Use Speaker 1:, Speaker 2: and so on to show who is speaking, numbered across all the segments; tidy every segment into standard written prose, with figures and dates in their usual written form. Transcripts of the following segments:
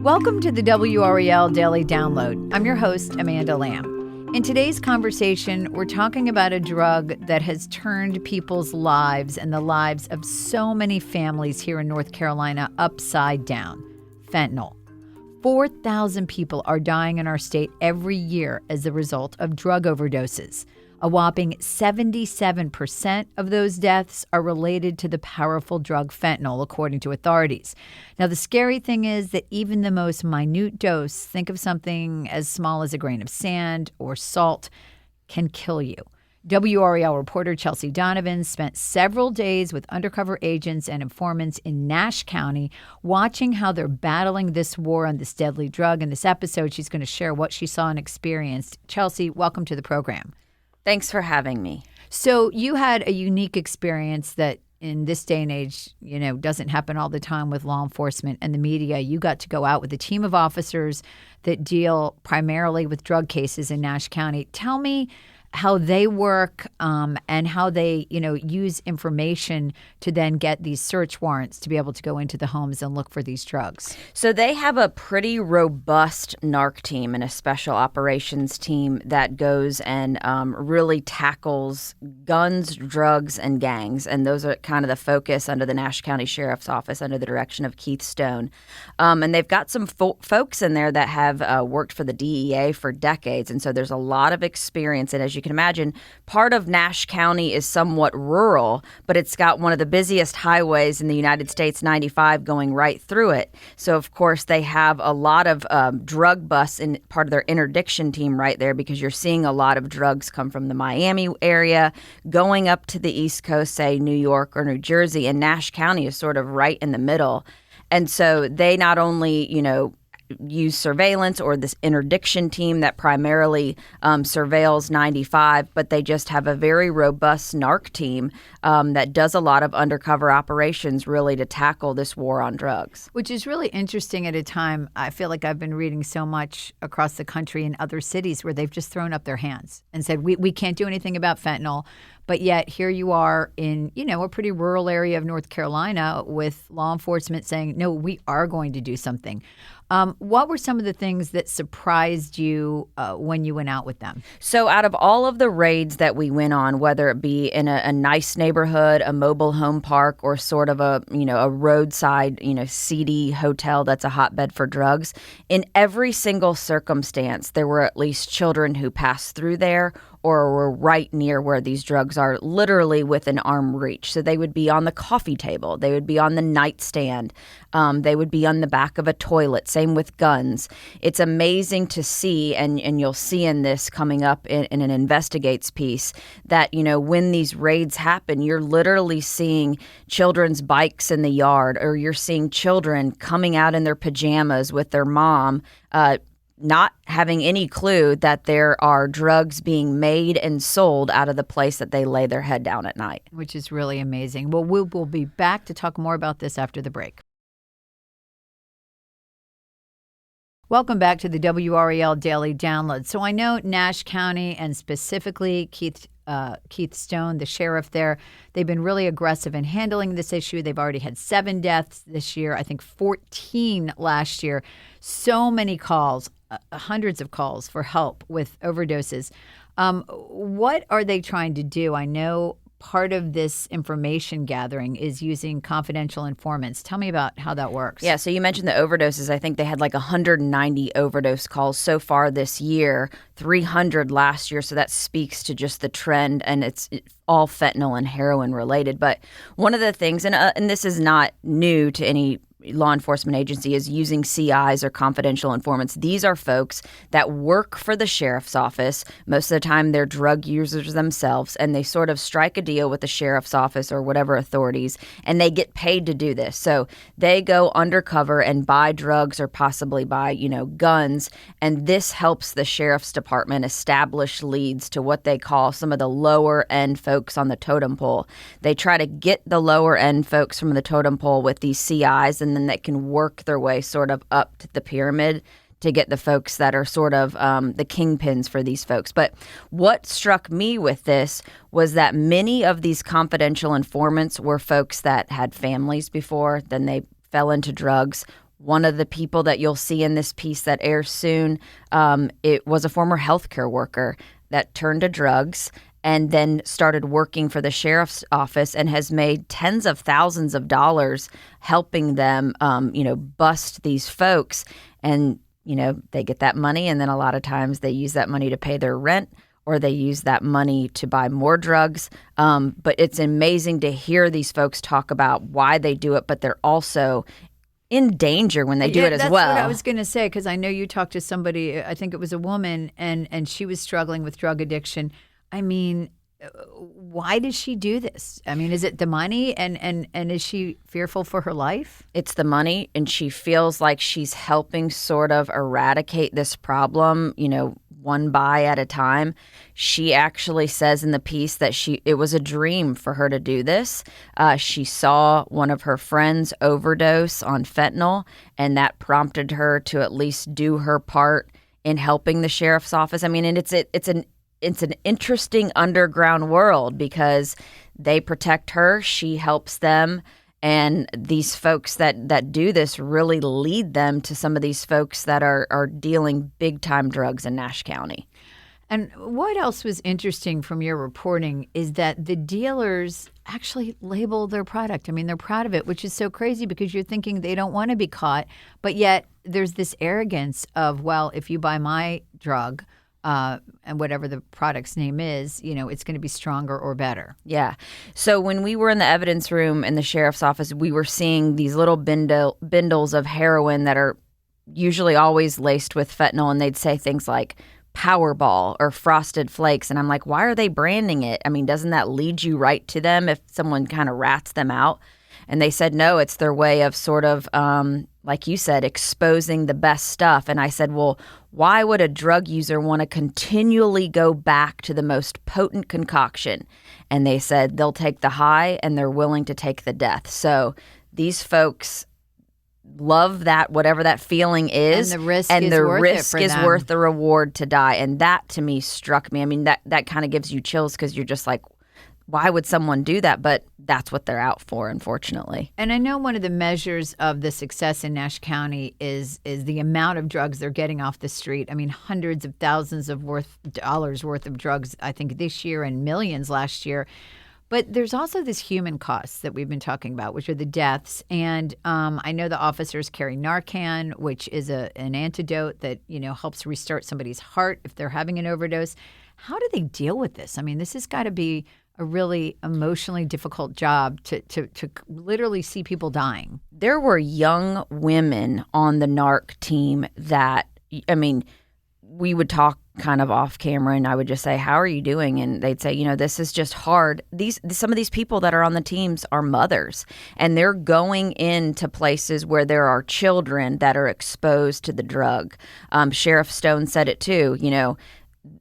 Speaker 1: Welcome to the WRAL Daily Download. I'm your host, Amanda Lamb. In today's conversation, we're talking about a drug that has turned people's lives and the lives of so many families here in North Carolina upside down: fentanyl. 4,000 people are dying in our state every year as a result of drug overdoses. A whopping 77% of those deaths are related to the powerful drug fentanyl, according to authorities. Now, the scary thing is that even the most minute dose, think of something as small as a grain of sand or salt, can kill you. WRAL reporter Chelsea Donovan spent several days with undercover agents and informants in Nash County, watching how they're battling this war on this deadly drug. In this episode, she's going to share what she saw and experienced. Chelsea, welcome to the program.
Speaker 2: Thanks for having me.
Speaker 1: So you had a unique experience that in this day and age, doesn't happen all the time with law enforcement and the media. You got to go out with a team of officers that deal primarily with drug cases in Nash County. Tell me how they work and how they, use information to then get these search warrants to be able to go into the homes and look for these drugs.
Speaker 2: So they have a pretty robust narc team and a special operations team that goes and really tackles guns, drugs, and gangs. And those are kind of the focus under the Nash County Sheriff's Office under the direction of Keith Stone. And they've got some folks in there that have worked for the DEA for decades. And so there's a lot of experience. And as you can imagine, part of Nash County is somewhat rural, but it's got one of the busiest highways in the United States, 95, going right through it. So, of course, they have a lot of drug busts in part of their interdiction team right there, because you're seeing a lot of drugs come from the Miami area, going up to the East Coast, say New York or New Jersey, and Nash County is sort of right in the middle. And so they not only, use surveillance or this interdiction team that primarily surveils 95, but they just have a very robust narc team that does a lot of undercover operations really to tackle this war on drugs.
Speaker 1: Which is really interesting at a time. I feel like I've been reading so much across the country in other cities where they've just thrown up their hands and said, we can't do anything about fentanyl. But yet here you are in, a pretty rural area of North Carolina with law enforcement saying, no, we are going to do something. What were some of the things that surprised you when you went out with them?
Speaker 2: So out of all of the raids that we went on, whether it be in a nice neighborhood, a mobile home park, or sort of a roadside, seedy hotel that's a hotbed for drugs, in every single circumstance, there were at least children who passed through there or were right near where these drugs are, literally within arm reach. So they would be on the coffee table. They would be on the nightstand. They would be on the back of a toilet. Same with guns. It's amazing to see, and you'll see in this coming up in an Investigates piece, that, when these raids happen, you're literally seeing children's bikes in the yard, or you're seeing children coming out in their pajamas with their mom, not having any clue that there are drugs being made and sold out of the place that they lay their head down at night.
Speaker 1: Which is really amazing. Well, we'll be back to talk more about this after the break. Welcome back to the WRAL Daily Download. So I know Nash County, and specifically Keith Stone, the sheriff there, they've been really aggressive in handling this issue. They've already had 7 deaths this year, I think 14 last year. So many calls, hundreds of calls for help with overdoses. What are they trying to do? I know part of this information gathering is using confidential informants. Tell me about how that works.
Speaker 2: Yeah, so you mentioned the overdoses. I think they had like 190 overdose calls so far this year, 300 last year. So that speaks to just the trend, and it's all fentanyl and heroin related. But one of the things, and this is not new to any law enforcement agency, is using CIs or confidential informants. These are folks that work for the sheriff's office. Most of the time they're drug users themselves, and they sort of strike a deal with the sheriff's office or whatever authorities, and they get paid to do this. So they go undercover and buy drugs or possibly buy, guns, and this helps the sheriff's department establish leads to what they call some of the lower end folks on the totem pole. They try to get the lower end folks from the totem pole with these CIs, and then they can work their way sort of up to the pyramid to get the folks that are sort of the kingpins for these folks. But what struck me with this was that many of these confidential informants were folks that had families before, then they fell into drugs, One of the people that you'll see in this piece that airs soon, it was a former healthcare worker that turned to drugs and then started working for the sheriff's office and has made tens of thousands of dollars helping them, bust these folks. And, they get that money, and then a lot of times they use that money to pay their rent, or they use that money to buy more drugs. But it's amazing to hear these folks talk about why they do it, but they're also in danger when they do it as well.
Speaker 1: That's what I was going to say, because I know you talked to somebody, I think it was a woman, and she was struggling with drug addiction. I mean, why does she do this? I mean, is it the money, and is she fearful for her life?
Speaker 2: It's the money, and she feels like she's helping sort of eradicate this problem, one buy at a time. She actually says in the piece that it was a dream for her to do this. She saw one of her friends overdose on fentanyl, and that prompted her to at least do her part in helping the sheriff's office. I mean, and it's an interesting underground world because they protect her, she helps them, and these folks that do this really lead them to some of these folks that are dealing big-time drugs in Nash County.
Speaker 1: And what else was interesting from your reporting is that the dealers actually label their product. I mean, they're proud of it, which is so crazy because you're thinking they don't want to be caught, but yet there's this arrogance of, well, if you buy my drug, and whatever the product's name is, it's going to be stronger or better.
Speaker 2: Yeah. So when we were in the evidence room in the sheriff's office, we were seeing these little bindles of heroin that are usually always laced with fentanyl, and they'd say things like Powerball or Frosted Flakes. And I'm like, why are they branding it? I mean, doesn't that lead you right to them if someone kind of rats them out? And they said, no, it's their way of sort of, like you said, exposing the best stuff. And I said, well, why would a drug user want to continually go back to the most potent concoction? And they said they'll take the high and they're willing to take the death. So these folks love that, whatever that feeling is.
Speaker 1: And the risk is
Speaker 2: worth the reward to die. And that to me struck me. I mean, that kind of gives you chills because you're just like, why would someone do that? But that's what they're out for, unfortunately.
Speaker 1: And I know one of the measures of the success in Nash County is the amount of drugs they're getting off the street. I mean, hundreds of thousands of dollars worth of drugs, I think, this year, and millions last year. But there's also this human cost that we've been talking about, which are the deaths. And I know the officers carry Narcan, which is an antidote that, helps restart somebody's heart if they're having an overdose. How do they deal with this? I mean, this has got to be a really emotionally difficult job to literally see people dying.
Speaker 2: There were young women on the NARC team that, I mean, we would talk kind of off camera and I would just say, how are you doing? And they'd say, this is just hard. Some of these people that are on the teams are mothers, and they're going into places where there are children that are exposed to the drug. Sheriff Stone said it too,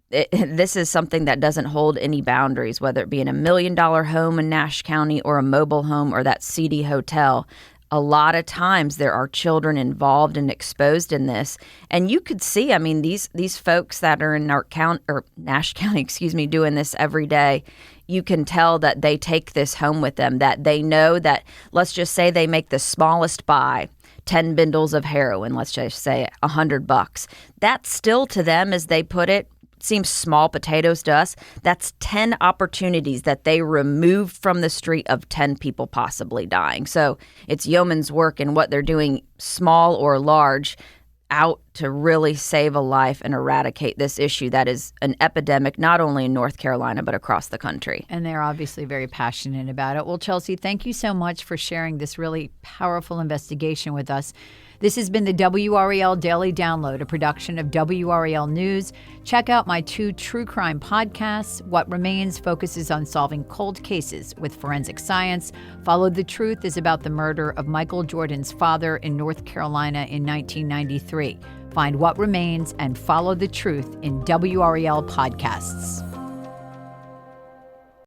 Speaker 2: this is something that doesn't hold any boundaries, whether it be in $1 million home in Nash County or a mobile home or that seedy hotel. A lot of times there are children involved and exposed in this. And you could see, I mean, these folks that are in Nash County, doing this every day, you can tell that they take this home with them, that they know that, let's just say they make the smallest buy, 10 bindles of heroin, let's just say $100. That still to them, as they put it, seems small potatoes to us. That's 10 opportunities that they removed from the street of 10 people possibly dying. So it's yeoman's work in what they're doing, small or large, out to really save a life and eradicate this issue that is an epidemic not only in North Carolina but across the country.
Speaker 1: And they're obviously very passionate about it. Well, Chelsea, thank you so much for sharing this really powerful investigation with us. This has been the WRAL Daily Download, a production of WRAL News. Check out my 2 true crime podcasts. What Remains focuses on solving cold cases with forensic science. Follow the Truth is about the murder of Michael Jordan's father in North Carolina in 1993. Find What Remains and Follow the Truth in WRAL podcasts.